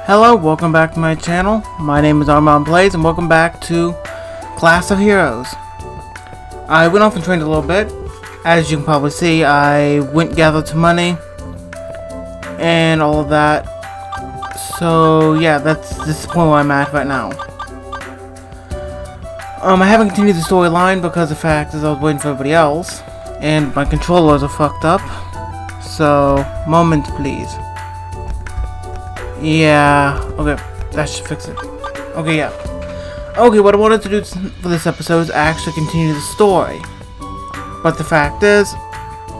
Hello, welcome back to my channel. My name is Armand Plays, and welcome back to Class of Heroes. I went off and trained a little bit. As you can probably see, I went gathered some money and all of that. So yeah, this is the point where I'm at right now. I haven't continued the storyline because the fact is I was waiting for everybody else, and my controllers are fucked up. So, moment please. Yeah, okay, that should fix it. Okay, yeah. Okay, what I wanted to do for this episode is actually continue the story. But the fact is,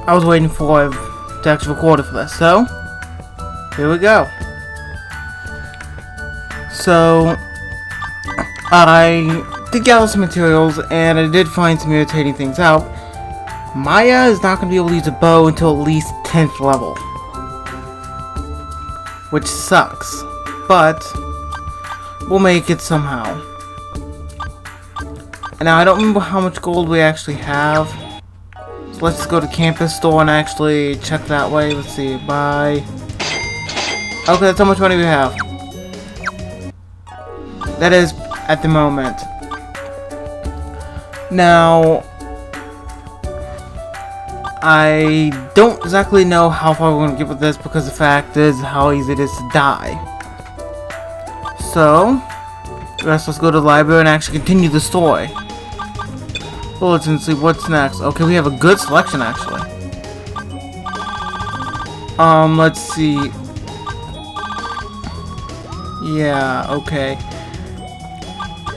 I was waiting for to actually record it for this, so here we go. So, I did gather some materials, and I did find some irritating things out. Maya is not going to be able to use a bow until at least 10th level. Which sucks, but we'll make it somehow. And now I don't remember how much gold we actually have. So let's go to campus store and actually check that way. Let's see, buy. Okay, that's how much money we have. That is at the moment. Now, I don't exactly know how far we're going to get with this because the fact is how easy it is to die. So, let's go to the library and actually continue the story. Well, let's see what's next. Okay, we have a good selection actually. Let's see. Yeah, okay.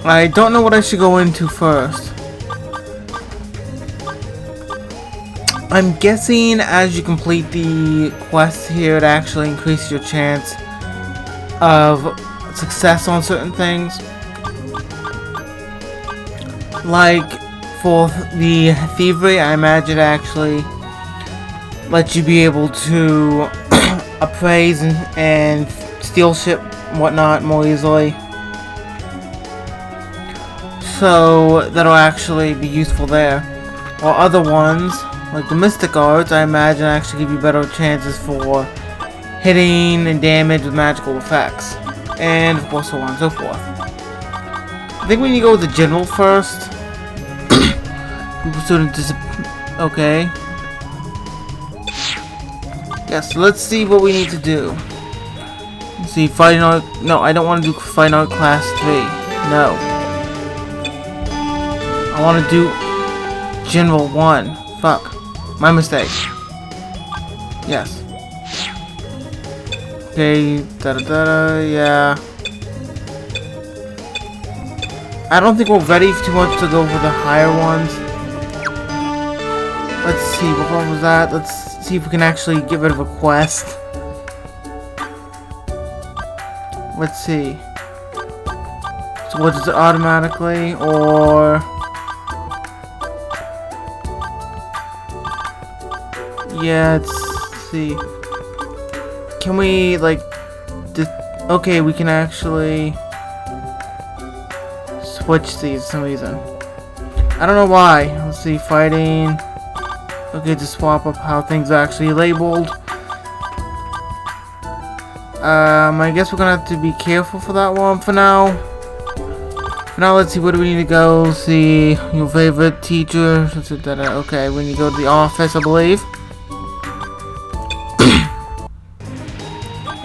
I don't know what I should go into first. I'm guessing as you complete the quests here, it actually increases your chance of success on certain things. Like for the thievery, I imagine it actually lets you be able to appraise and steal shit and whatnot more easily. So that'll actually be useful there. While other ones, like the Mystic Arts, I imagine actually give you better chances for hitting and damage with magical effects. And of course so on and so forth. I think we need to go with the General first. Okay. Yes, so let's see what we need to do. Let's see, fighting art. No, I don't want to do fighting art class 3. No. I want to do General 1. Fuck. My mistake. Yes. Okay, yeah. I don't think we're ready too much to go for the higher ones. Let's see, what one was that? Let's see if we can actually get rid of a quest. Let's see. So what is it automatically, or... Yeah, let's see. Can we, like, okay, we can actually switch these for some reason. I don't know why. Let's see, fighting. Okay, to swap up how things are actually labeled. I guess we're gonna have to be careful for that one for now. For now, let's see, where do we need to go? Let's see, your favorite teacher. Okay, we need to go to the office, I believe.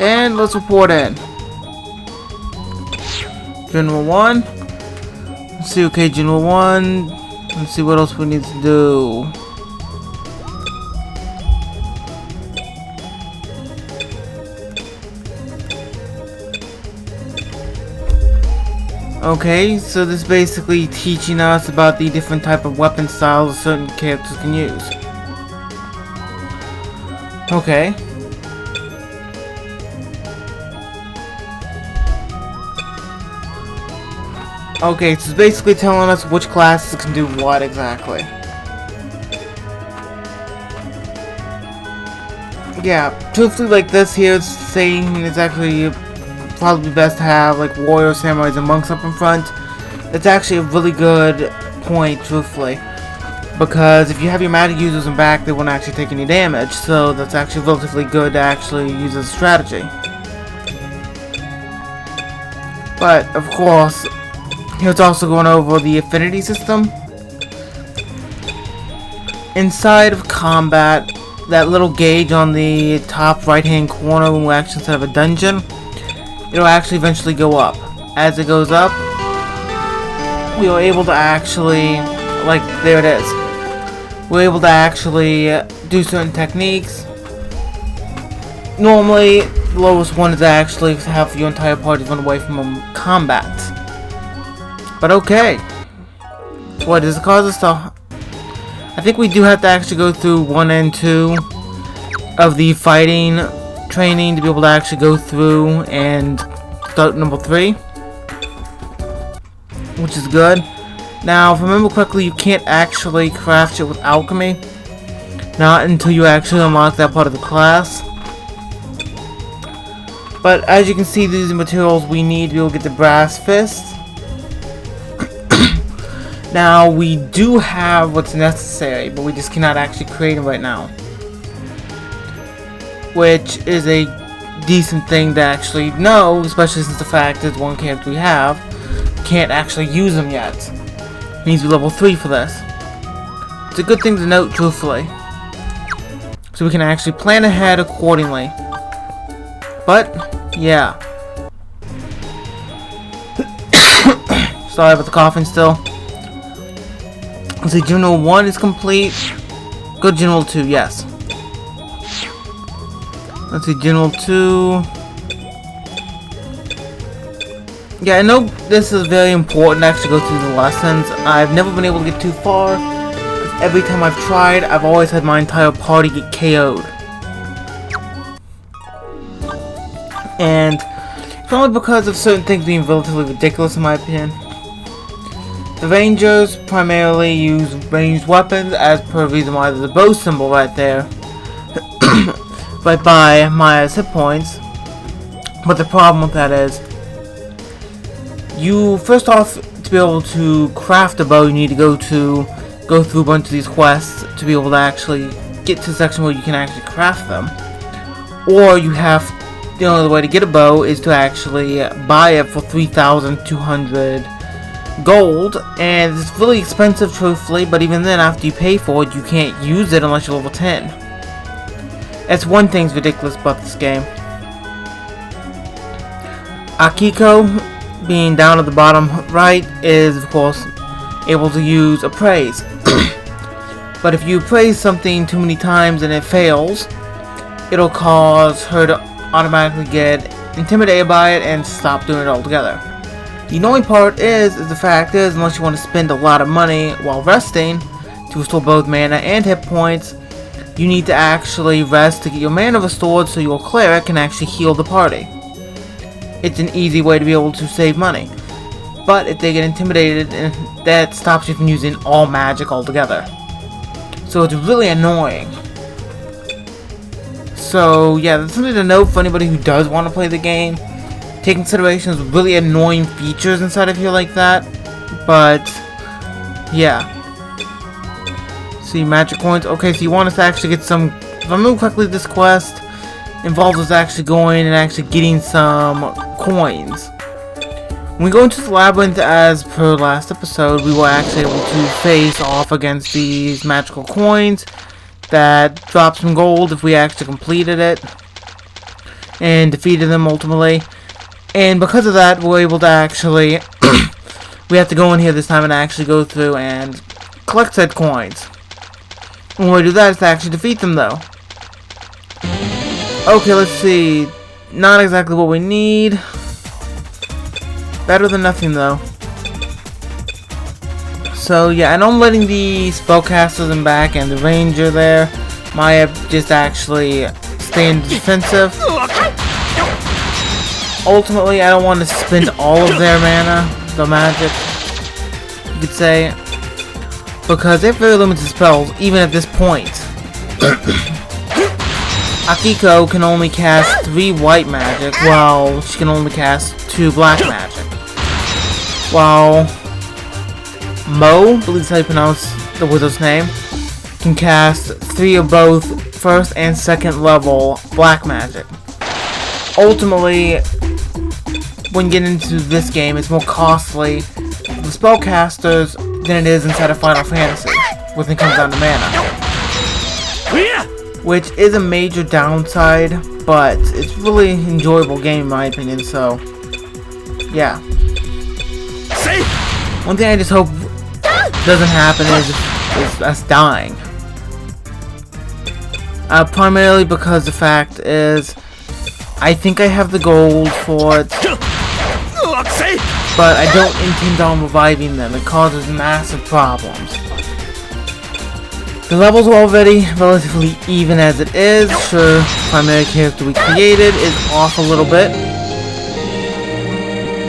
And let's report in. General 1. Let's see, okay, General 1. Let's see what else we need to do. Okay, so this is basically teaching us about the different type of weapon styles certain characters can use. Okay. Okay, so it's basically telling us which classes can do what exactly. Yeah, truthfully, like this here is saying it's actually probably best to have like warriors, samurais, and monks up in front. It's actually a really good point, truthfully. Because if you have your magic users in back, they won't actually take any damage. So that's actually relatively good to actually use as a strategy. But, of course, he was also going over the affinity system. Inside of combat, that little gauge on the top right hand corner will actually, instead of a dungeon, it'll actually eventually go up. As it goes up, we are able to actually, like, there it is. We're able to actually do certain techniques. Normally, the lowest one is actually to have your entire party run away from combat. But okay. What does it cause us to... I think we do have to actually go through 1 and 2 of the fighting training to be able to actually go through and start number 3. Which is good. Now, if I remember correctly, you can't actually craft it with alchemy. Not until you actually unlock that part of the class. But as you can see, these are the materials we need to be able to get the brass fist. Now, we do have what's necessary, but we just cannot actually create it right now. Which is a decent thing to actually know, especially since the fact is one character we have can't actually use them yet. It needs to be level 3 for this. It's a good thing to note, truthfully. So we can actually plan ahead accordingly. But, yeah. Sorry about the coughing still. Let's see, General 1 is complete. Go to General 2, yes. Let's see, General 2. Yeah, I know this is very important to actually go through the lessons. I've never been able to get too far. Because every time I've tried, I've always had my entire party get KO'd. And it's only because of certain things being relatively ridiculous in my opinion. The Rangers primarily use ranged weapons, as per the reason why there's a bow symbol right there. Right by Maya's hit points. But the problem with that is, you first off, to be able to craft a bow, you need to go through a bunch of these quests to be able to actually get to the section where you can actually craft them. Or you have, the only other way to get a bow is to actually buy it for 3,200 gold, and it's really expensive, truthfully, but even then, after you pay for it, you can't use it unless you're level 10. That's one thing's ridiculous about this game. Akiko, being down at the bottom right, is of course able to use appraise. But if you appraise something too many times and it fails, it'll cause her to automatically get intimidated by it and stop doing it altogether. The annoying part is the fact is, unless you want to spend a lot of money while resting to restore both mana and hit points, you need to actually rest to get your mana restored so your cleric can actually heal the party. It's an easy way to be able to save money. But if they get intimidated, that stops you from using all magic altogether. So it's really annoying. So yeah, that's something to note for anybody who does want to play the game. Take consideration of really annoying features inside of here like that. But yeah. See, magic coins. Okay, so you want us to actually get some, if I remember correctly, this quest involves us actually going and actually getting some coins. When we go into the labyrinth, as per last episode, we were actually able to face off against these magical coins that drop some gold if we actually completed it and defeated them ultimately. And because of that, we're able to actually we have to go in here this time and actually go through and collect said coins. When we do that, it's to actually defeat them though. Okay, let's see. Not exactly what we need. Better than nothing though. So yeah, and I'm letting the spellcasters in back and the ranger there. Maya just actually stay in defensive. Ultimately, I don't want to spend all of their mana, the magic, you could say, because they have very limited spells, even at this point. Akiko can only cast 3 white magic, while she can only cast 2 black magic. While Mo, I believe that's how you pronounce the wizard's name, can cast 3 of both first and second level black magic. Ultimately, when getting into this game, it's more costly for the spellcasters than it is inside of Final Fantasy when it comes down to mana. Which is a major downside, but it's really enjoyable game in my opinion, so yeah. One thing I just hope doesn't happen is us dying. Primarily because the fact is, I think I have the gold for it, but I don't intend on reviving them. It causes massive problems. The levels are already relatively even as it is. Sure, primary character we created is off a little bit,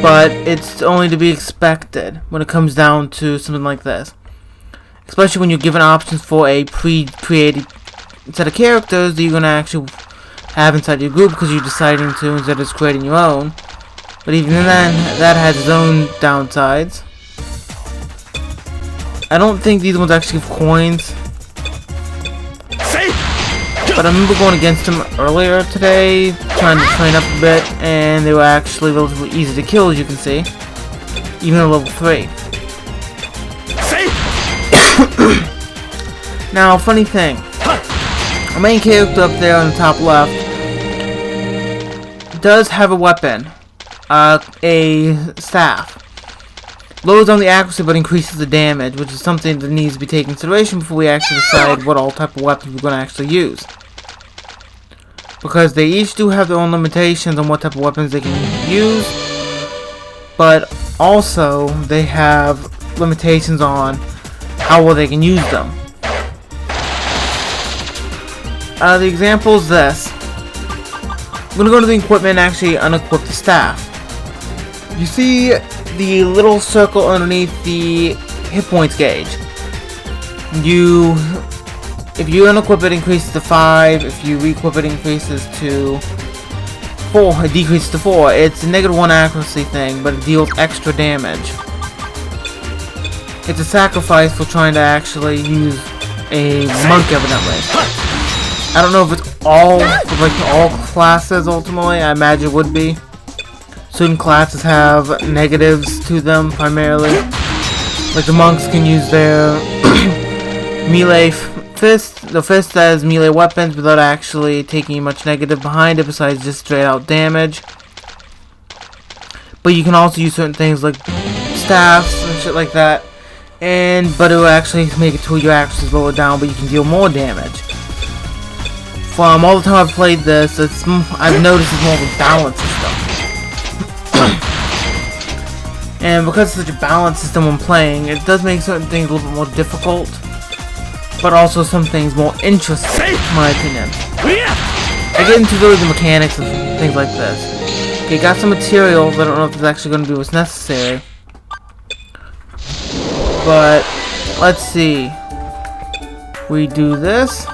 but it's only to be expected when it comes down to something like this. Especially when you're given options for a pre-created set of characters that you're going to actually have inside your group because you're deciding to instead of just creating your own. But even then, that has its own downsides. I don't think these ones actually give coins. But I remember going against them earlier today, trying to train up a bit, and they were actually relatively easy to kill, as you can see. Even at level 3. Now, funny thing. Our main character up there on the top left does have a weapon. A staff. Lowers on the accuracy but increases the damage, which is something that needs to be taken into consideration before we actually decide what all type of weapons we're going to actually use. Because they each do have their own limitations on what type of weapons they can use, but also they have limitations on how well they can use them. The example is this. I'm going to go to the equipment and actually unequip the staff. You see the little circle underneath the hit points gauge. If you unequip it, increases to 5. If you re-equip it, increases to 4. It decreases to 4. It's a -1 accuracy thing, but it deals extra damage. It's a sacrifice for trying to actually use a monk, evidently. I don't know if it's all classes ultimately. I imagine it would be. Certain classes have negatives to them primarily. Like the monks can use their melee fist. The fist has melee weapons without actually taking much negative behind it besides just straight out damage. But you can also use certain things like staffs and shit like that. But it will actually make it to your accuracy is lower down, but you can deal more damage. From all the time I've played this, I've noticed it's more of a balance system. And because it's such a balanced system when playing, it does make certain things a little bit more difficult, but also some things more interesting, in my opinion. I get into really the mechanics of things like this. Okay, got some materials. I don't know if it's actually going to be what's necessary. But, let's see. We do this.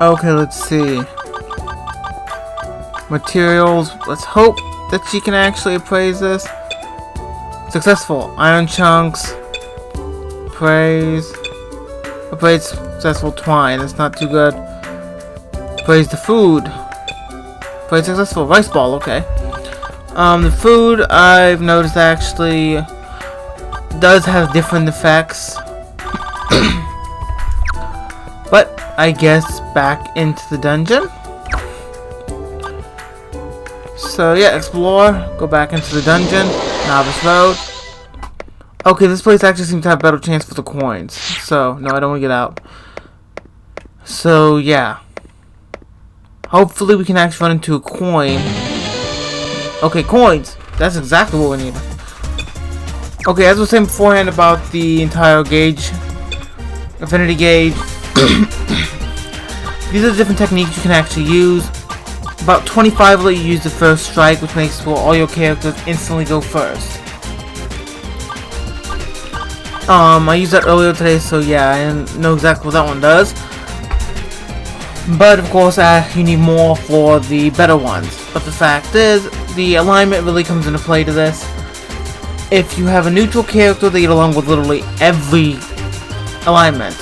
Okay, let's see. Materials. Let's hope that she can actually appraise this. Successful. Iron chunks. Appraise. Appraise successful twine. That's not too good. Appraise the food. Appraise successful rice ball. Okay. The food I've noticed actually does have different effects. But I guess back into the dungeon. So yeah, explore, go back into the dungeon, Novice Road. Okay, this place actually seems to have a better chance for the coins. So, no, I don't want to get out. So, yeah. Hopefully we can actually run into a coin. Okay, coins! That's exactly what we need. Okay, as I was saying beforehand about the entire gauge, affinity gauge, these are the different techniques you can actually use. About 25 will let you use the first strike, which makes for all your characters instantly go first. I used that earlier today, so yeah, I know exactly what that one does. But of course, you need more for the better ones. But the fact is, the alignment really comes into play to this. If you have a neutral character, they get along with literally every alignment.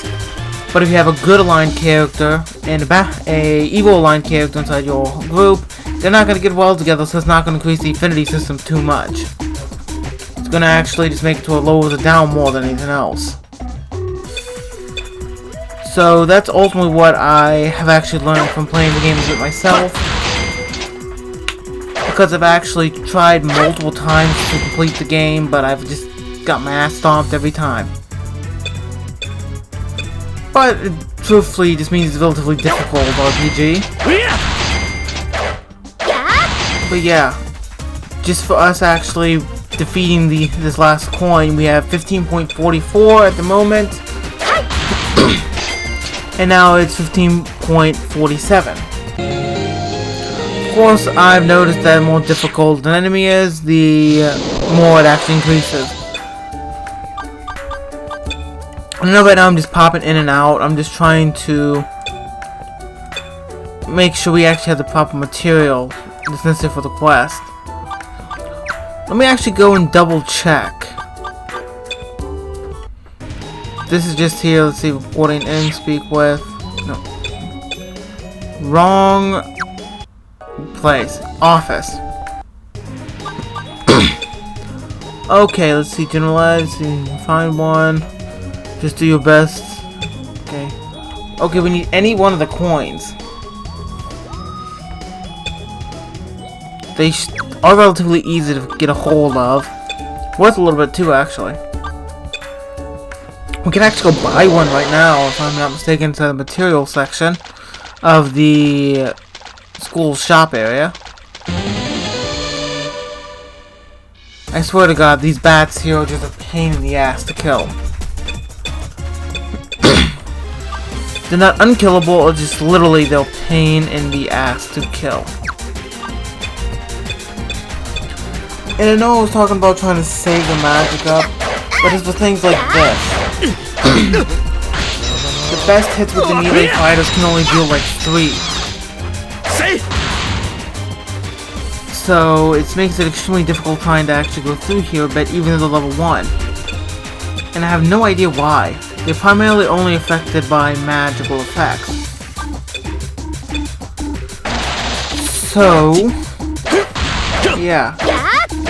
But if you have a good aligned character and a evil aligned character inside your group, they're not going to get well together, so it's not going to increase the affinity system too much. It's going to actually just make it to a lower the down more than anything else. So that's ultimately what I have actually learned from playing the games with myself. Because I've actually tried multiple times to complete the game, but I've just got my ass stomped every time. But it truthfully just means it's a relatively difficult RPG. But yeah, just for us actually defeating this last coin, we have 15.44 at the moment. And now it's 15.47. Of course, I've noticed that the more difficult an enemy is, the more it actually increases. I know right now I'm just popping in and out. I'm just trying to make sure we actually have the proper material that's necessary for the quest. Let me actually go and double check. This is just here. Let's see, reporting in, speak with. No. Wrong place. Office. Okay, let's see, generalize. Find one. Just do your best. Okay. Okay, we need any one of the coins. They are relatively easy to get a hold of. Worth a little bit too, actually. We can actually go buy one right now, if I'm not mistaken, inside the material section of the school shop area. I swear to God, these bats here are just a pain in the ass to kill. They're not unkillable, or just literally they're a pain in the ass to kill. And I know I was talking about trying to save the magic up, but it's for things like this. The best hits with the melee fighters can only deal like 3. So it makes it extremely difficult trying to actually go through here, but even at the level 1. And I have no idea why. They're primarily only affected by magical effects. So, yeah.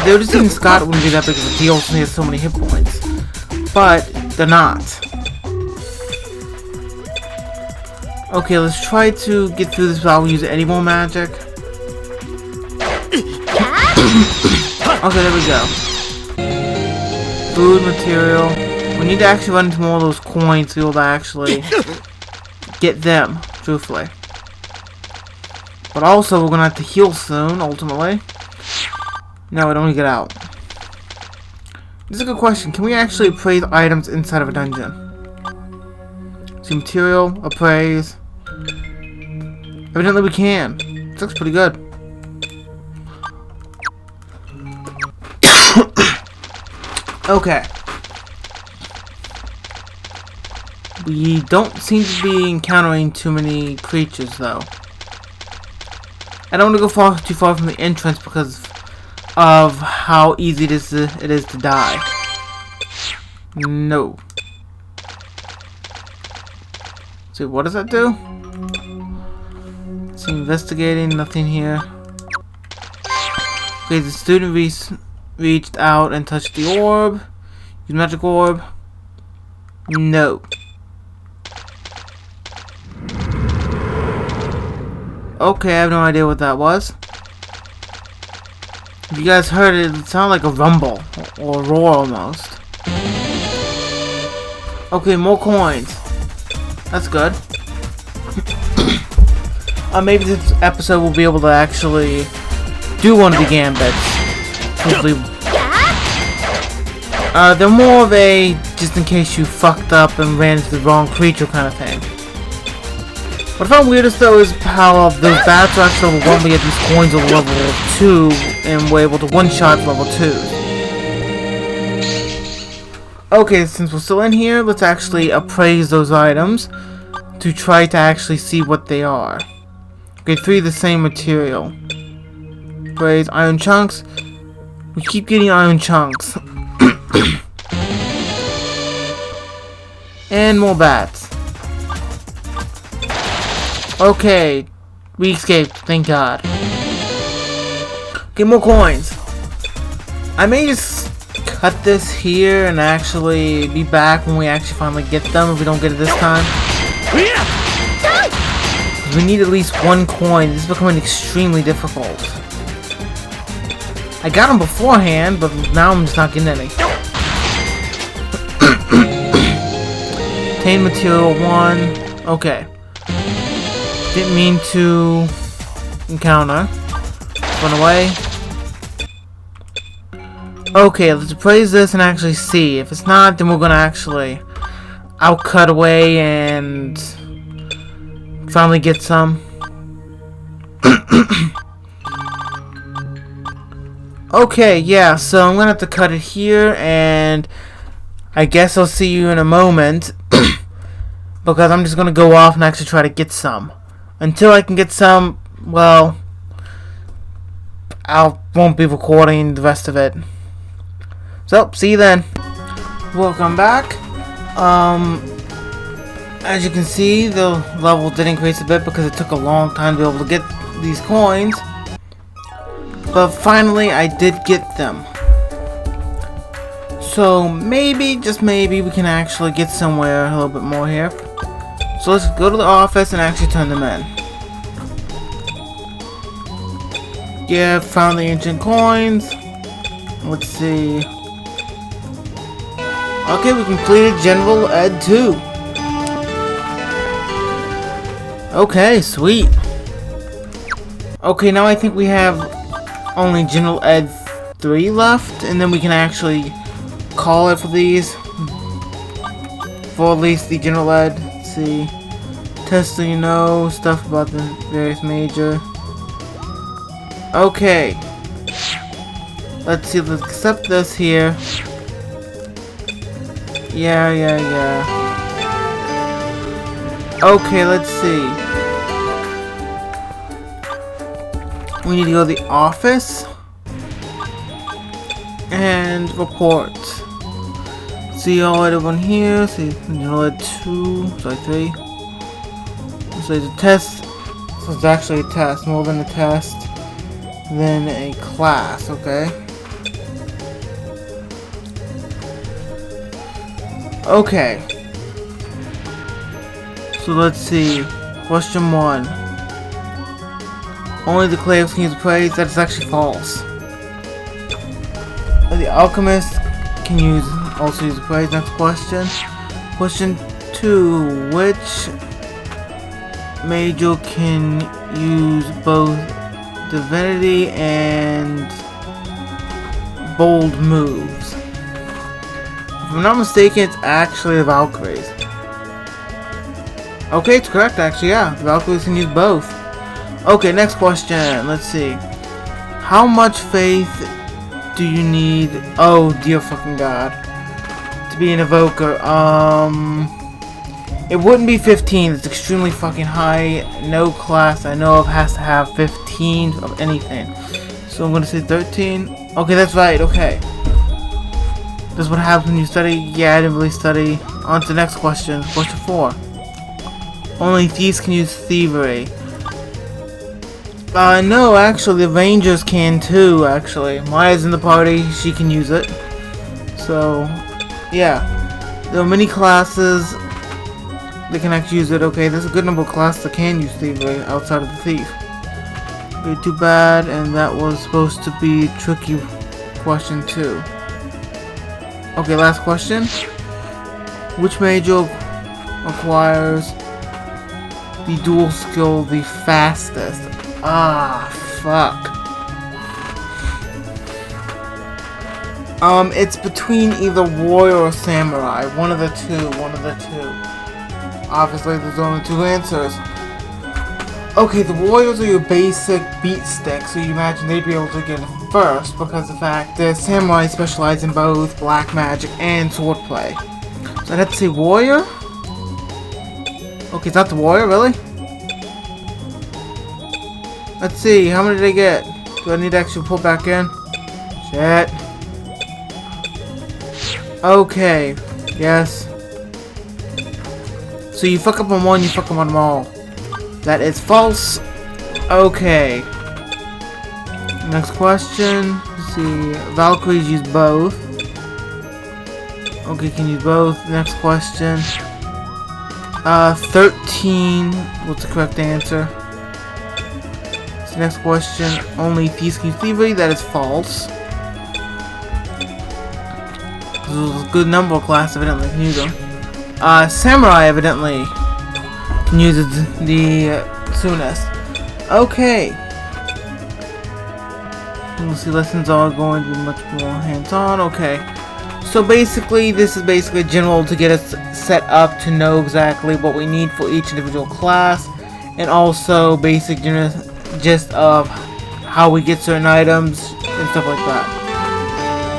Noticing Scott wouldn't be that big of a deal since he has so many hit points. But, they're not. Okay, let's try to get through this without using any more magic. Okay, there we go. Food, material. We need to actually run into more of those coins to be able to actually get them, truthfully. But also, we're going to have to heal soon, ultimately. No, I don't want to get out. This is a good question. Can we actually appraise items inside of a dungeon? See, material, appraise. Evidently we can. This looks pretty good. Okay. We don't seem to be encountering too many creatures, though. I don't want to go too far from the entrance because of how easy it is to die. No. Let's see, what does that do? Let's see, investigating, nothing here. Okay, the student reached out and touched the orb. Use magic orb. No. Okay, I have no idea what that was. If you guys heard it, it sounded like a rumble or a roar almost. Okay, more coins. That's good. Maybe this episode will be able to actually do one of the gambits. They're more of a just in case you fucked up and ran into the wrong creature kind of thing. What I found weirdest though is how those bats are actually level 1, but yet these coins are level 2 and we're able to one-shot level 2. Okay, since we're still in here, let's actually appraise those items to try to actually see what they are. Okay, 3 of the same material. Appraise iron chunks. We keep getting iron chunks. And more bats. Okay, we escaped, thank God. Okay, more coins. I may just cut this here and actually be back when we actually finally get them if we don't get it this time. We need at least one coin. This is becoming extremely difficult. I got them beforehand, but now I'm just not getting any. Obtain material 1. Okay. Didn't mean to encounter. Run away. Okay, let's appraise this and actually see. If it's not, then we're gonna actually cut away and finally get some. Okay, yeah, so I'm gonna have to cut it here, and I guess I'll see you in a moment. Because I'm just gonna go off and actually try to get some. Until I can get some, well, I won't be recording the rest of it. So, see you then. Welcome back. As you can see, the level did increase a bit because it took a long time to be able to get these coins. But finally, I did get them. So, maybe, just maybe, we can actually get somewhere a little bit more here. So, let's go to the office and actually turn them in. Yeah, found the ancient coins. Let's see. Okay, we completed General Ed 2. Okay, sweet. Okay, now I think we have only General Ed 3 left, and then we can actually call it for these. For at least the General Ed. Let's see. Test so you know, stuff about the various major. Okay. Let's see, let's accept this here. Yeah. Okay, let's see. We need to go to the office and report. See all everyone here. See, General Ed 2, sorry 3. So it's a test. So it's actually a test, more than a test, than a class. Okay. Okay. So let's see. Question 1. Only the claves can use praise. That is actually false. The alchemist can also use praise. Next question. Question 2. Which major can use both divinity and bold moves? If I'm not mistaken, it's actually the Valkyries. Okay, it's correct actually, yeah. The Valkyries can use both. Okay, next question. Let's see. How much faith do you need? Oh, dear fucking God. To be an evoker. It wouldn't be 15. It's extremely fucking high. No class I know of has to have 15 of anything. So I'm gonna say 13. Okay, that's right. Okay. This is what happens when you study. Yeah, I didn't really study. On to the next question. Question 4. Only thieves can use thievery. No, actually, the Rangers can too, actually. Maya's in the party. She can use it. So, yeah. There are many classes that can actually use it. Okay, there's a good number of classes that can use thievery outside of the thief. Okay, too bad. And that was supposed to be tricky question 2. Okay, last question. Which major acquires the dual skill the fastest? Ah, fuck. It's between either warrior or samurai. One of the two. Obviously, there's only 2 answers. Okay, the warriors are your basic beat stick, so you imagine they'd be able to get it first because of the fact that samurai specialize in both black magic and swordplay. So I'd have to say warrior? Okay, it's not the warrior, really? Let's see, how many did I get? Do I need to actually pull back in? Shit. Okay, yes. So you fuck up on one, you fuck up on them all. That is false. Okay. Next question. Let's see. Valkyries use both. Okay, can use both. Next question. 13. What's the correct answer? So next question. Only thieves can use thievery. That is false. This was a good number class, evidently can use them. Samurai evidently can use the soonest. Okay. Let's see, lessons are going to be much more hands-on. Okay. So basically, this is basically general to get us set up to know exactly what we need for each individual class, and also basic gist of how we get certain items and stuff like that.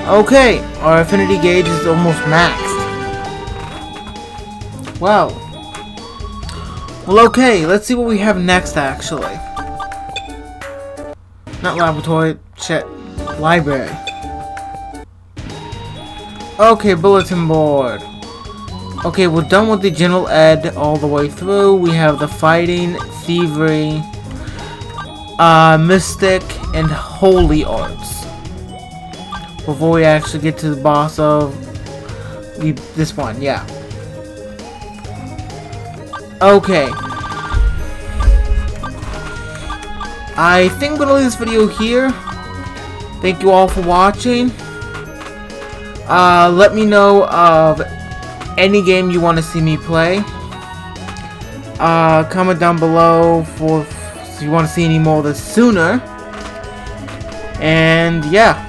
Okay, our affinity gauge is almost maxed. Wow. Well, okay, let's see what we have next, actually. Not laboratory, shit. Library. Okay, bulletin board. Okay, we're done with the general ed all the way through. We have the fighting, thievery, mystic, and holy arts. Before we actually get to the boss of this one, yeah. Okay. I think I'm gonna leave this video here. Thank you all for watching. Let me know of any game you want to see me play. Comment down below if you want to see any more of this sooner. And yeah.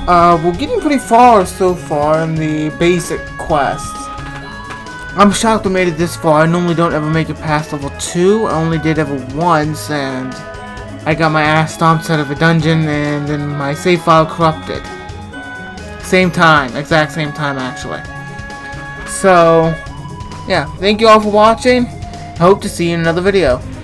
We're getting pretty far so far in the basic quests. I'm shocked we made it this far. I normally don't ever make it past level 2. I only did ever once, and I got my ass stomped out of a dungeon, and then my save file corrupted. Same time. Exact same time, actually. So, yeah. Thank you all for watching. Hope to see you in another video.